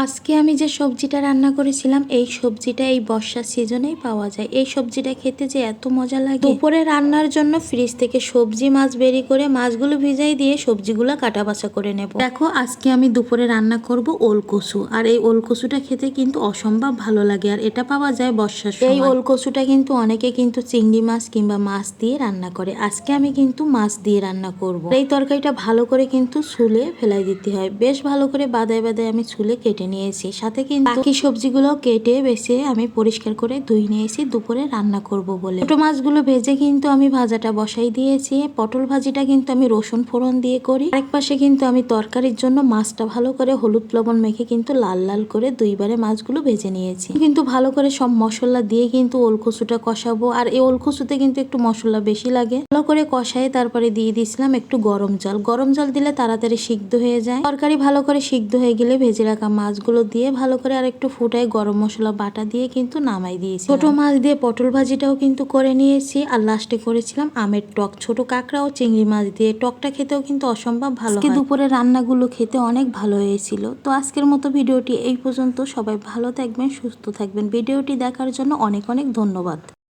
আজকে আমি যে সবজিটা রান্না করেছিলাম এই সবজিটা এই বর্ষার সিজনেই পাওয়া যায়। এই সবজিটা খেতে যে এত মজা লাগে। দুপুরে রান্নার জন্য ফ্রিজ থেকে সবজি মাছ বেরি করে মাছগুলো ভিজাই দিয়ে সবজিগুলো কাটা বাছা করে নেব। দেখো আজকে আমি দুপুরে রান্না করব ওলকচু। আর এই ওলকচুটা খেতে কিন্তু অসম্ভব ভালো লাগে। আর এটা পাওয়া যায় বর্ষার সময়। এই ওলকচুটা কিন্তু অনেকে কিন্তু চিংড়ি মাছ কিংবা মাছ দিয়ে রান্না করে। আজকে আমি কিন্তু মাছ দিয়ে রান্না করব। এই তরকারিটা ভালো করে কিন্তু ছুলে ফেলাই দিতে হয়। বেশ ভালো করে বাদায় বাদায় আমি ছুলে কেটে নিয়েছি। সাথে কিন্তু বাকি সবজিগুলো কেটে বেছে আমি পরিষ্কার করে ধুই নিয়েছি দুপুরে রান্না করব বলে। ছোট মাছগুলো ভেজে কিন্তু আমি ভাজাটা বসাই দিয়েছি। পটল ভাজিটা কিন্তু আমি রসুন ফোড়ন দিয়ে করি। আরেক পাশে কিন্তু আমি তরকারির জন্য মাছটা ভালো করে হলুদ লবণ মেখে কিন্তু লাল লাল করে দুইবারে মাছগুলো ভেজে নিয়েছি। কিন্তু ভালো করে সব মশলা দিয়ে কিন্তু ওলকচুটা কষাবো। আর এই ওলকচুতে কিন্তু একটু মশলা বেশি লাগে। ভালো করে কষায় তারপরে দিয়ে দিয়েছিলাম একটু গরম জল। গরম জল দিলে তাড়াতাড়ি সিদ্ধ হয়ে যায়। তরকারি ভালো করে সিদ্ধ হয়ে গেলে ভেজে রাখা মাছগুলো দিয়ে ভালো করে আর একটু ফুটায় গরম মশলা বাটা দিয়ে কিন্তু নামাই দিয়েছি। ছোট মাছ দিয়ে পটল ভাজিটাও কিন্তু করে নিয়েছি। আর লাস্টে করেছিলাম আমের টক। ছোট কাঁকড়া ও চিংড়ি মাছ দিয়ে টকটা খেতেও কিন্তু অসম্ভব ভালো হয়। দুপুরে রান্নাগুলো খেতে অনেক ভালো হয়েছিল। তো আজকের মতো ভিডিওটি এই পর্যন্ত। সবাই ভালো থাকবেন, সুস্থ থাকবেন। ভিডিওটি দেখার জন্য অনেক অনেক ধন্যবাদ।